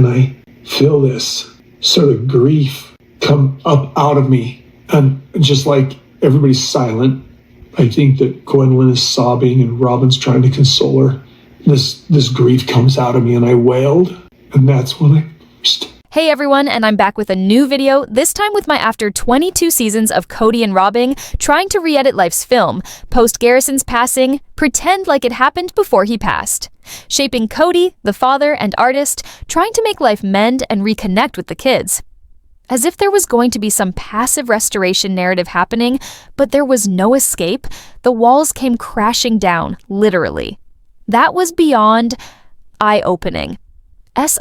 and I feel this sort of grief come up out of me. And just like everybody's silent, I think that Gwendolyn is sobbing and Robyn's trying to console her. This grief comes out of me and I wailed. And that's when I first... Hey everyone, and I'm back with a new video, this time with my after 22 seasons of Kody and Robyn trying to re-edit life's film, post Garrison's passing, pretend like it happened before he passed. Shaping Kody, the father and artist, trying to make life mend and reconnect with the kids. As if there was going to be some passive restoration narrative happening, but there was no escape, the walls came crashing down, literally. That was beyond eye-opening.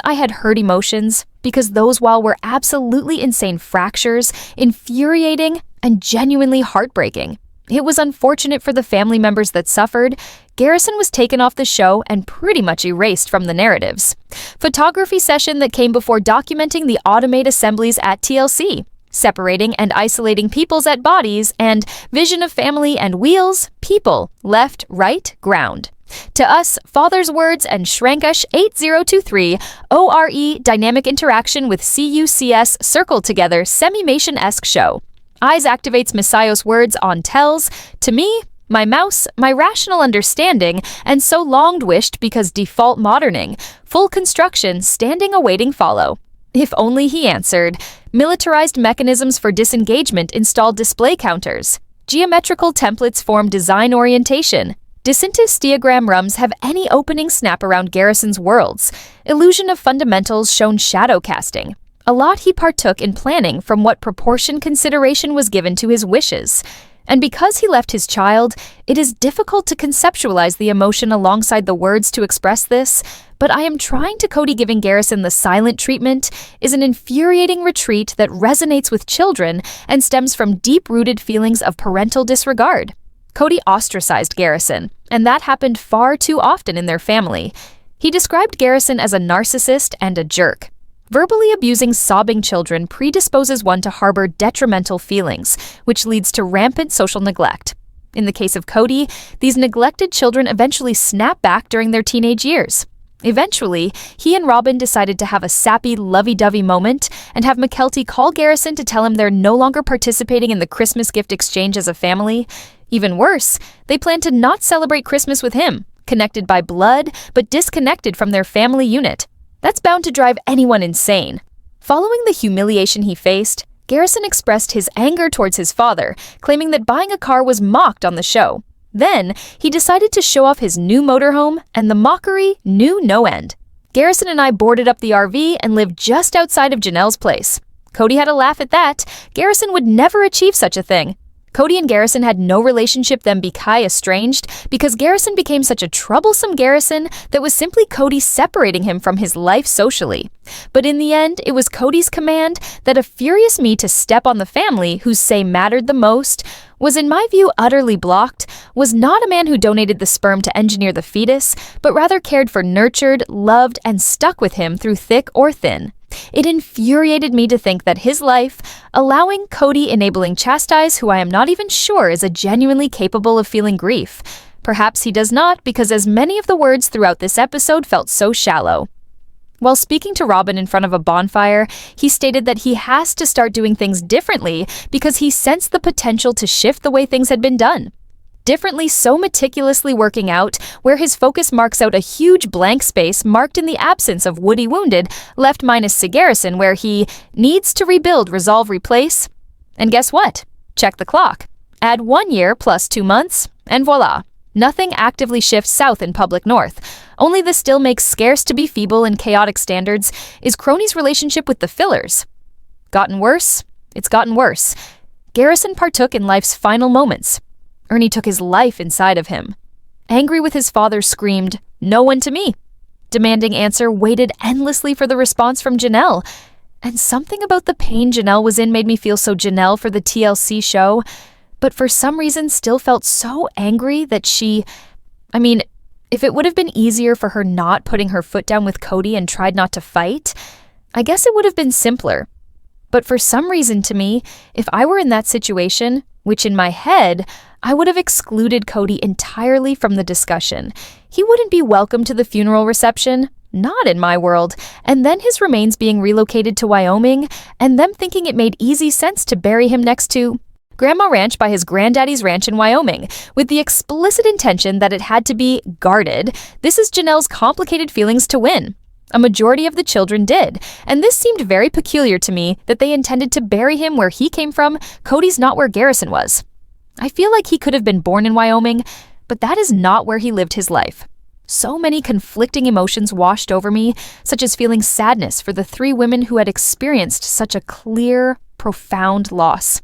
I had hurt emotions, because those, while were absolutely insane fractures, infuriating, and genuinely heartbreaking. It was unfortunate for the family members that suffered. Garrison was taken off the show and pretty much erased from the narratives. Photography session that came before documenting the automate assemblies at TLC, separating and isolating peoples at bodies, and vision of family and wheels, people, left, right, ground. To us, Father's Words and Shrankush 8023, ORE dynamic interaction with CUCS circled together semimation-esque show. Eyes activates Messiah's words on tells. To me, my mouse, my rational understanding, and so longed wished because default moderning, full construction standing awaiting follow. If only he answered. Militarized mechanisms for disengagement installed display counters. Geometrical templates form design orientation. Disintus diagram rums have any opening snap around Garrison's worlds. Illusion of fundamentals shown shadow casting. A lot he partook in planning from what proportion consideration was given to his wishes. And because he left his child, it is difficult to conceptualize the emotion alongside the words to express this, but I am trying to Kody giving Garrison the silent treatment is an infuriating retreat that resonates with children and stems from deep-rooted feelings of parental disregard. Kody ostracized Garrison, and that happened far too often in their family. He described Garrison as a narcissist and a jerk. Verbally abusing sobbing children predisposes one to harbor detrimental feelings, which leads to rampant social neglect. In the case of Kody, these neglected children eventually snap back during their teenage years. Eventually, he and Robyn decided to have a sappy, lovey-dovey moment and have Mykelti call Garrison to tell him they're no longer participating in the Christmas gift exchange as a family. Even worse, they plan to not celebrate Christmas with him, connected by blood, but disconnected from their family unit. That's bound to drive anyone insane. Following the humiliation he faced, Garrison expressed his anger towards his father, claiming that buying a car was mocked on the show. Then, he decided to show off his new motorhome, and the mockery knew no end. Garrison and I boarded up the RV and lived just outside of Janelle's place. Kody had a laugh at that. Garrison would never achieve such a thing. Kody and Garrison had no relationship then become estranged because Garrison became such a troublesome Garrison that was simply Kody separating him from his life socially. But in the end, it was Kody's command that a furious me to step on the family whose say mattered the most was in my view utterly blocked, was not a man who donated the sperm to engineer the fetus, but rather cared for, nurtured, loved, and stuck with him through thick or thin. It infuriated me to think that his life, allowing Kody enabling chastise who I am not even sure is a genuinely capable of feeling grief. Perhaps he does not because as many of the words throughout this episode felt so shallow. While speaking to Robyn in front of a bonfire, he stated that he has to start doing things differently because he sensed the potential to shift the way things had been done. Differently so meticulously working out, where his focus marks out a huge blank space marked in the absence of Woody Wounded, left minus Garrison, where he needs to rebuild, resolve, replace. And guess what? Check the clock. Add 1 year plus 2 months, and voila. Nothing actively shifts south in public north. Only the still makes scarce to be feeble and chaotic standards is Crony's relationship with the fillers. Gotten worse? It's gotten worse. Garrison partook in life's final moments. Ernie took his life inside of him. Angry with his father, screamed, "No one to me." Demanding answer, waited endlessly for the response from Janelle. And something about the pain Janelle was in made me feel so Janelle for the TLC show, but for some reason still felt so angry that if it would have been easier for her not putting her foot down with Kody and tried not to fight, I guess it would have been simpler. But for some reason to me, if I were in that situation, which in my head, I would have excluded Kody entirely from the discussion. He wouldn't be welcome to the funeral reception. Not in my world. And then his remains being relocated to Wyoming, and them thinking it made easy sense to bury him next to Grandma Ranch by his granddaddy's ranch in Wyoming, with the explicit intention that it had to be guarded. This is Janelle's complicated feelings to win. A majority of the children did, and this seemed very peculiar to me that they intended to bury him where he came from. Kody's not where Garrison was. I feel like he could have been born in Wyoming, but that is not where he lived his life. So many conflicting emotions washed over me, such as feeling sadness for the 3 women who had experienced such a clear, profound loss.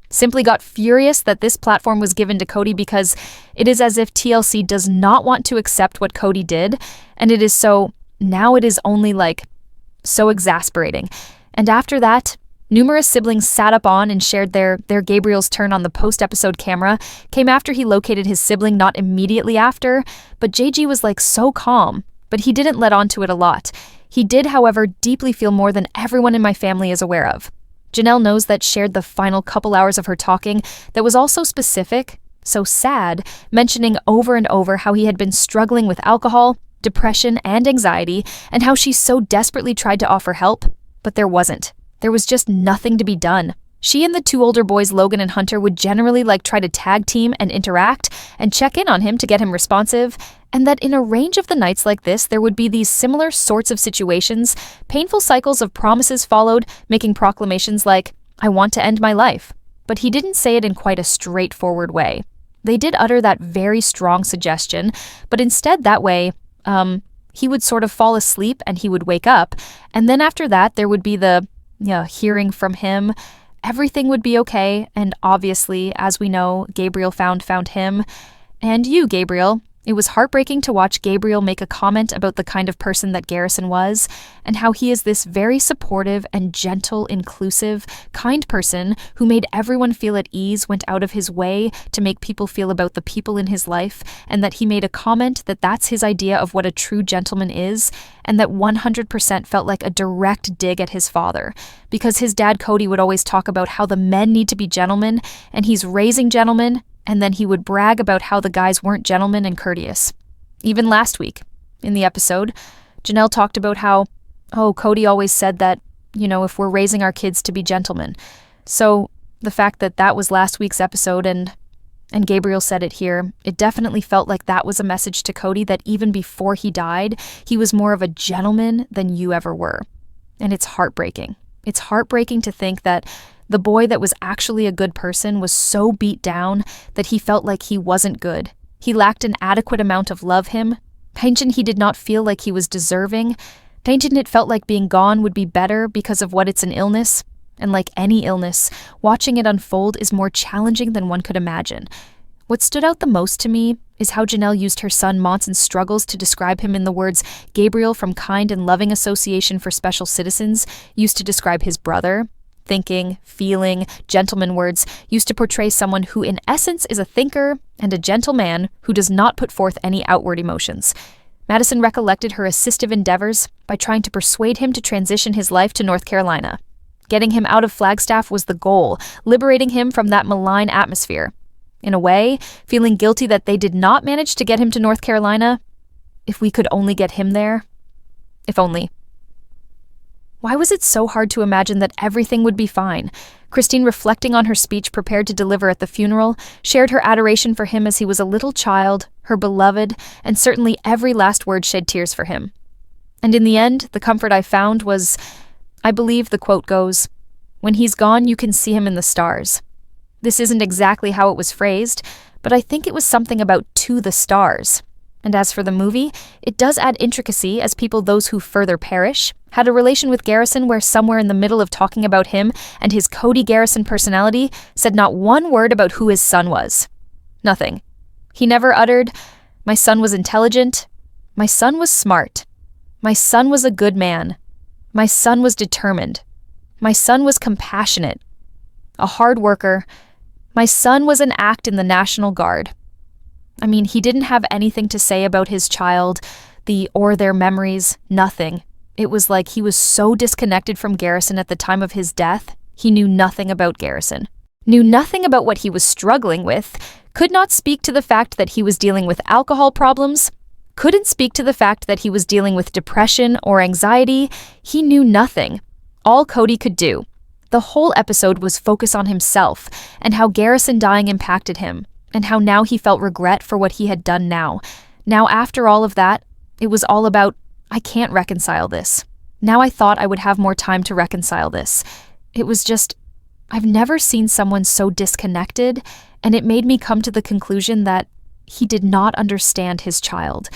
Simply got furious that this platform was given to Kody because it is as if TLC does not want to accept what Kody did, and it is so, now it is only so exasperating. And after that, numerous siblings sat up on and shared their Gabriel's turn on the post-episode camera, came after he located his sibling, not immediately after, but JG was so calm, but he didn't let on to it a lot. He did, however, deeply feel more than everyone in my family is aware of. Janelle knows that shared the final couple hours of her talking that was also specific, so sad, mentioning over and over how he had been struggling with alcohol, depression, and anxiety, and how she so desperately tried to offer help, but there wasn't. There was just nothing to be done. She and the 2 older boys, Logan and Hunter, would generally try to tag team and interact and check in on him to get him responsive, and that in a range of the nights like this, there would be these similar sorts of situations. Painful cycles of promises followed, making proclamations like, "I want to end my life." But he didn't say it in quite a straightforward way. They did utter that very strong suggestion, but instead that way, he would sort of fall asleep and he would wake up, and then after that, there would be the hearing from him. Everything would be okay, and obviously, as we know, Gabriel found him. And you, Gabriel. It was heartbreaking to watch Gabriel make a comment about the kind of person that Garrison was, and how he is this very supportive and gentle, inclusive, kind person who made everyone feel at ease, went out of his way to make people feel about the people in his life, and that he made a comment that that's his idea of what a true gentleman is, and that 100% felt like a direct dig at his father, because his dad Kody would always talk about how the men need to be gentlemen, and he's raising gentlemen, and then he would brag about how the guys weren't gentlemen and courteous. Even last week, in the episode, Janelle talked about how, Kody always said that, if we're raising our kids to be gentlemen. So the fact that that was last week's episode and Gabriel said it here, it definitely felt like that was a message to Kody that even before he died, he was more of a gentleman than you ever were. And it's heartbreaking. It's heartbreaking to think that the boy that was actually a good person was so beat down that he felt like he wasn't good. He lacked an adequate amount of love him. Tension he did not feel like he was deserving. Tension it felt like being gone would be better because of what it's an illness. And like any illness, watching it unfold is more challenging than one could imagine. What stood out the most to me is how Janelle used her son Monson's struggles to describe him in the words Gabriel from Kind and Loving Association for Special Citizens used to describe his brother. Thinking, feeling, gentleman words used to portray someone who in essence is a thinker and a gentle man who does not put forth any outward emotions. Madison recollected her assistive endeavors by trying to persuade him to transition his life to North Carolina. Getting him out of Flagstaff was the goal, liberating him from that malign atmosphere. In a way, feeling guilty that they did not manage to get him to North Carolina. If we could only get him there. If only. Why was it so hard to imagine that everything would be fine? Christine, reflecting on her speech prepared to deliver at the funeral, shared her adoration for him as he was a little child, her beloved, and certainly every last word shed tears for him. And in the end, the comfort I found was, I believe the quote goes, "When he's gone, you can see him in the stars." This isn't exactly how it was phrased, but I think it was something about to the stars. And as for the movie, it does add intricacy as those who further perish, had a relation with Garrison where somewhere in the middle of talking about him and his Kody Garrison personality said not one word about who his son was. Nothing. He never uttered, "My son was intelligent. My son was smart. My son was a good man. My son was determined. My son was compassionate. A hard worker. My son was an act in the National Guard." I mean, he didn't have anything to say about his child, or their memories, nothing. It was like he was so disconnected from Garrison at the time of his death, he knew nothing about Garrison. Knew nothing about what he was struggling with, could not speak to the fact that he was dealing with alcohol problems, couldn't speak to the fact that he was dealing with depression or anxiety. He knew nothing. All Kody could do. The whole episode was focus on himself and how Garrison dying impacted him, and how now he felt regret for what he had done now. Now, after all of that, it was all about, I can't reconcile this. Now I thought I would have more time to reconcile this. It was just, I've never seen someone so disconnected, and it made me come to the conclusion that he did not understand his child.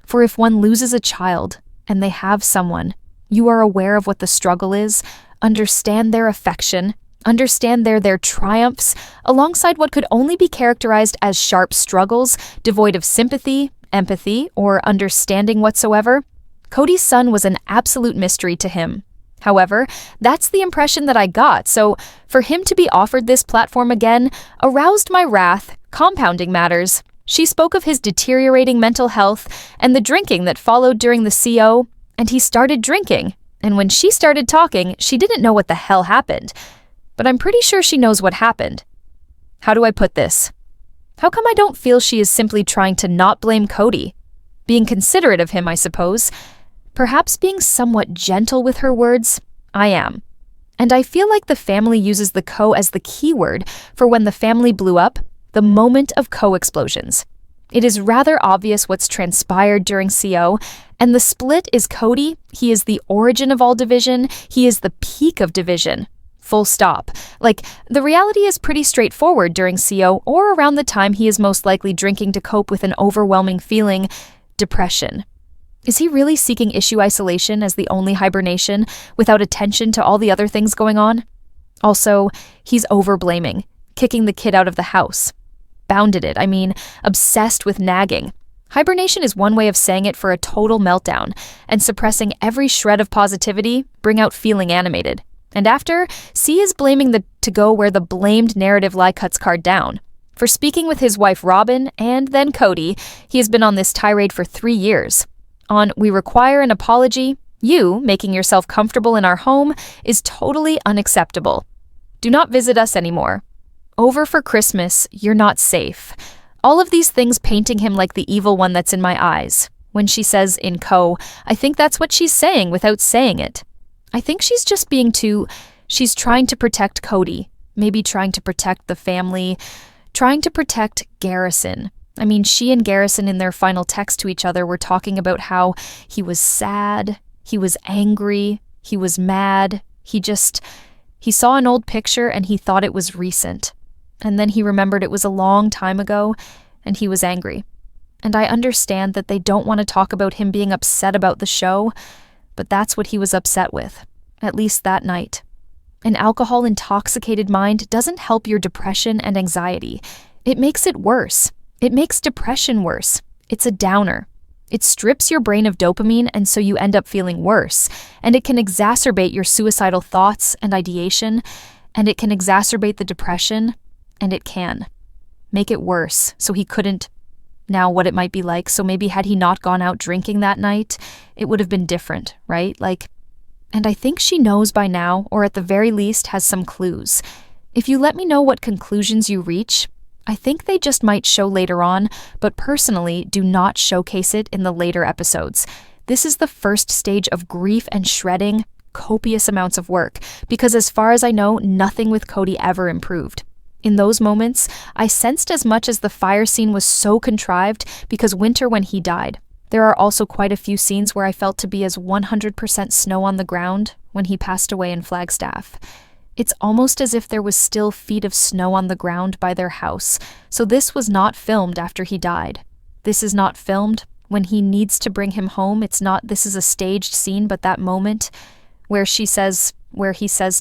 For if one loses a child and they have someone, you are aware of what the struggle is, understand their affection, understand their triumphs, alongside what could only be characterized as sharp struggles, devoid of sympathy, empathy, or understanding whatsoever. Kody's son was an absolute mystery to him. However, that's the impression that I got, so for him to be offered this platform again aroused my wrath, compounding matters. She spoke of his deteriorating mental health and the drinking that followed during the CO, and he started drinking. And when she started talking, she didn't know what the hell happened. But I'm pretty sure she knows what happened. How do I put this? How come I don't feel she is simply trying to not blame Kody? Being considerate of him, I suppose. Perhaps being somewhat gentle with her words. I am. And I feel like the family uses the co as the key word for when the family blew up, the moment of co-explosions. It is rather obvious what's transpired during CO, and the split is Kody. He is the origin of all division. He is the peak of division. Full stop. Like, the reality is pretty straightforward during CO or around the time he is most likely drinking to cope with an overwhelming feeling, depression. Is he really seeking issue isolation as the only hibernation without attention to all the other things going on? Also, he's over-blaming, kicking the kid out of the house. Bounded it, obsessed with nagging. Hibernation is one way of saying it for a total meltdown, and suppressing every shred of positivity, bring out feeling animated. And after, C is blaming the to go where the blamed narrative lie cuts card down. For speaking with his wife Robyn and then Kody, he has been on this tirade for 3 years. On we require an apology, you making yourself comfortable in our home is totally unacceptable. Do not visit us anymore. Over for Christmas, you're not safe. All of these things painting him like the evil one that's in my eyes. When she says in co, I think that's what she's saying without saying it. I think she's just being she's trying to protect Kody, maybe trying to protect the family, trying to protect Garrison. She and Garrison in their final text to each other were talking about how he was sad, he was angry, he was mad, he saw an old picture and he thought it was recent. And then he remembered it was a long time ago, and he was angry. And I understand that they don't want to talk about him being upset about the show, but that's what he was upset with, at least that night. An alcohol-intoxicated mind doesn't help your depression and anxiety. It makes it worse. It makes depression worse. It's a downer. It strips your brain of dopamine, and so you end up feeling worse, and it can exacerbate your suicidal thoughts and ideation, and it can exacerbate the depression, and it can make it worse, so he couldn't. Now what it might be like, so maybe had he not gone out drinking that night, it would have been different, right? And I think she knows by now, or at the very least has some clues. If you let me know what conclusions you reach, I think they just might show later on, but personally do not showcase it in the later episodes. This is the first stage of grief and shredding, copious amounts of work, because as far as I know, nothing with Kody ever improved. In those moments, I sensed as much as the fire scene was so contrived because winter when he died. There are also quite a few scenes where I felt to be as 100% snow on the ground when he passed away in Flagstaff. It's almost as if there was still feet of snow on the ground by their house, so this was not filmed after he died. This is not filmed when he needs to bring him home. This is a staged scene, but that moment where he says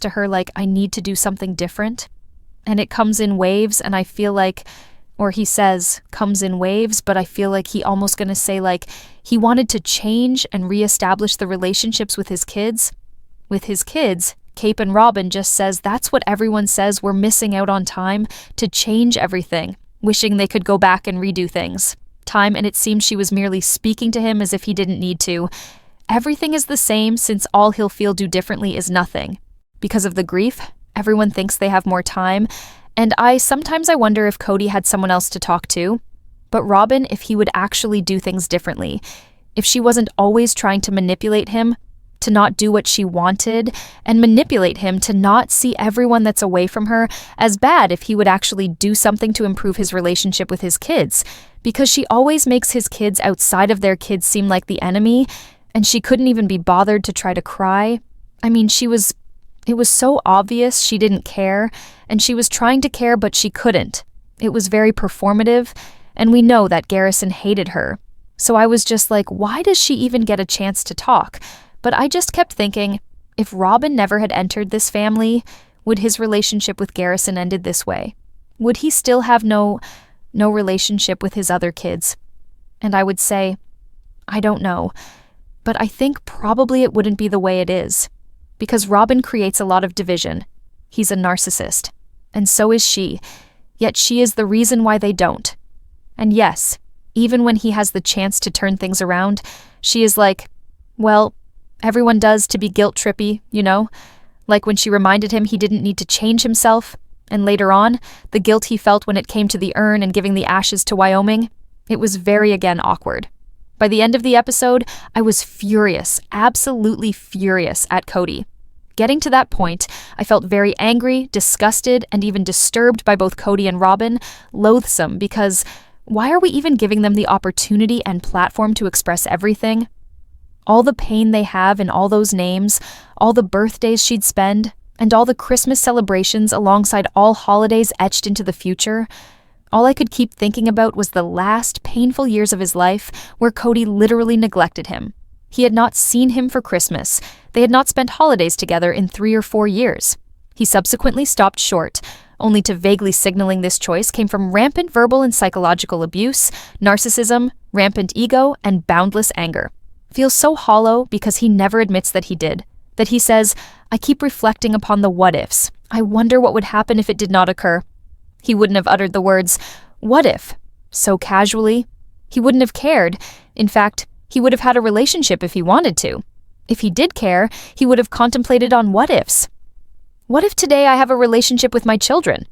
to her, I need to do something different. And it comes in waves, and I feel like, or he says, comes in waves, but I feel like he almost gonna say, he wanted to change and reestablish the relationships with his kids. With his kids, Cape and Robyn just says that's what everyone says, we're missing out on time to change everything, wishing they could go back and redo things. Time, and it seems she was merely speaking to him as if he didn't need to. Everything is the same since all he'll feel do differently is nothing. Because of the grief, everyone thinks they have more time, and sometimes I wonder if Kody had someone else to talk to. But Robyn, if he would actually do things differently, if she wasn't always trying to manipulate him, to not do what she wanted, and manipulate him to not see everyone that's away from her as bad, if he would actually do something to improve his relationship with his kids, because she always makes his kids outside of their kids seem like the enemy, and she couldn't even be bothered to try to cry. I mean, it was so obvious she didn't care, and she was trying to care, but she couldn't. It was very performative, and we know that Garrison hated her. So I was just like, why does she even get a chance to talk? But I just kept thinking, if Robyn never had entered this family, would his relationship with Garrison ended this way? Would he still have no relationship with his other kids? And I would say, I don't know. But I think probably it wouldn't be the way it is. Because Robyn creates a lot of division. He's a narcissist. And so is she. Yet she is the reason why they don't. And yes, even when he has the chance to turn things around, she is like, well, everyone does to be guilt-trippy, you know? Like when she reminded him he didn't need to change himself, and later on, the guilt he felt when it came to the urn and giving the ashes to Wyoming, it was very again awkward. By the end of the episode, I was furious, absolutely furious at Kody. Getting to that point, I felt very angry, disgusted, and even disturbed by both Kody and Robyn, loathsome, because why are we even giving them the opportunity and platform to express everything? All the pain they have in all those names, all the birthdays she'd spend, and all the Christmas celebrations alongside all holidays etched into the future. All I could keep thinking about was the last painful years of his life where Kody literally neglected him. He had not seen him for Christmas. They had not spent holidays together in 3 or 4 years. He subsequently stopped short, only to vaguely signaling this choice came from rampant verbal and psychological abuse, narcissism, rampant ego, and boundless anger. Feels so hollow because he never admits that he did. That he says, I keep reflecting upon the what-ifs. I wonder what would happen if it did not occur. He wouldn't have uttered the words, what if? So casually. He wouldn't have cared. In fact, he would have had a relationship if he wanted to. If he did care, he would have contemplated on what-ifs. What if today I have a relationship with my children?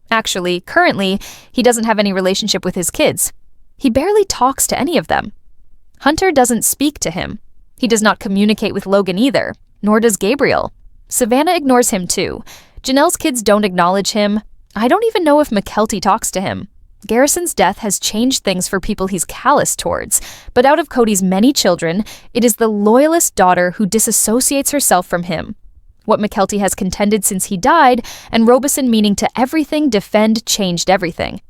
Actually, currently, he doesn't have any relationship with his kids. He barely talks to any of them. Hunter doesn't speak to him. He does not communicate with Logan either, nor does Gabriel. Savannah ignores him too. Janelle's kids don't acknowledge him. I don't even know if Mykelti talks to him. Garrison's death has changed things for people he's callous towards, but out of Kody's many children, it is the loyalist daughter who disassociates herself from him. What Mykelti has contended since he died, and Robeson meaning to everything defend changed everything.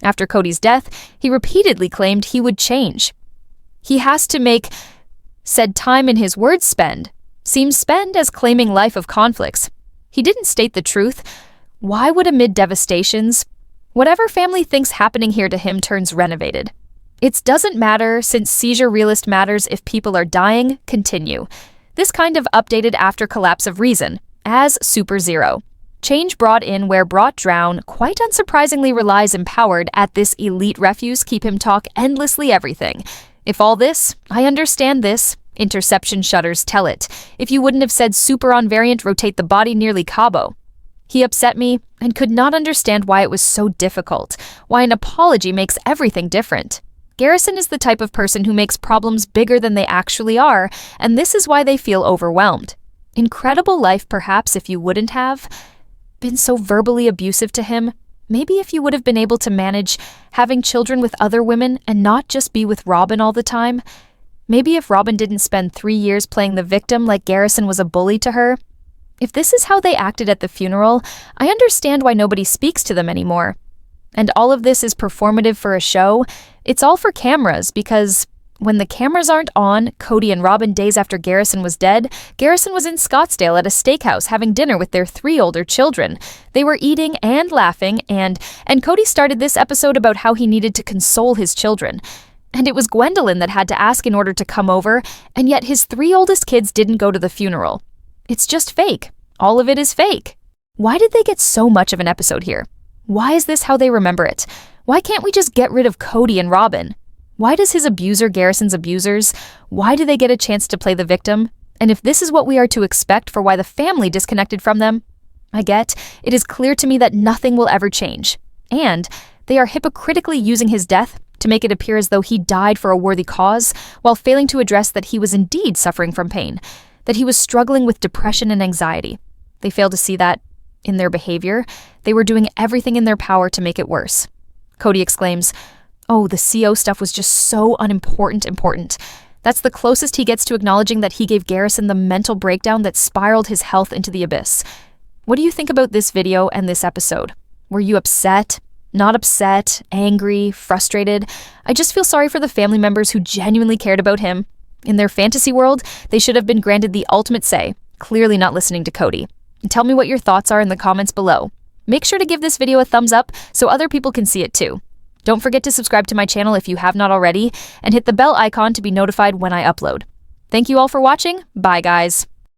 After Kody's death, he repeatedly claimed he would change. He has to make said time in his words spend, seems spend as claiming life of conflicts. He didn't state the truth. Why would amid devastations, whatever family thinks happening here to him turns renovated? It doesn't matter since seizure realist matters if people are dying, continue. This kind of updated after collapse of reason, as super zero. Change brought in where brought drown, quite unsurprisingly relies empowered at this elite refuse keep him talk endlessly everything. If all this, I understand this, interception shutters tell it. If you wouldn't have said super on variant rotate the body nearly Cabo. He upset me and could not understand why it was so difficult, why an apology makes everything different. Garrison is the type of person who makes problems bigger than they actually are, and this is why they feel overwhelmed. Incredible life perhaps if you wouldn't have been so verbally abusive to him. Maybe if you would have been able to manage having children with other women and not just be with Robyn all the time. Maybe if Robyn didn't spend 3 years playing the victim like Garrison was a bully to her. If this is how they acted at the funeral, I understand why nobody speaks to them anymore. And all of this is performative for a show. It's all for cameras because when the cameras aren't on, Kody and Robyn days after Garrison was dead, Garrison was in Scottsdale at a steakhouse having dinner with their 3 older children. They were eating and laughing, and Kody started this episode about how he needed to console his children. And it was Gwendolyn that had to ask in order to come over, and yet his 3 oldest kids didn't go to the funeral. It's just fake. All of it is fake. Why did they get so much of an episode here? Why is this how they remember it? Why can't we just get rid of Kody and Robyn? Why does his abuser Garrison's abusers? Why do they get a chance to play the victim? And if this is what we are to expect for why the family disconnected from them, it is clear to me that nothing will ever change. And they are hypocritically using his death to make it appear as though he died for a worthy cause, while failing to address that he was indeed suffering from pain, that he was struggling with depression and anxiety. They failed to see that, in their behavior, they were doing everything in their power to make it worse. Kody exclaims, "Oh, the CO stuff was just so important. That's the closest he gets to acknowledging that he gave Garrison the mental breakdown that spiraled his health into the abyss." What do you think about this video and this episode? Were you upset? Not upset? Angry? Frustrated? I just feel sorry for the family members who genuinely cared about him. In their fantasy world, they should have been granted the ultimate say, clearly not listening to Kody. And tell me what your thoughts are in the comments below. Make sure to give this video a thumbs up so other people can see it too. Don't forget to subscribe to my channel if you have not already, and hit the bell icon to be notified when I upload. Thank you all for watching. Bye, guys.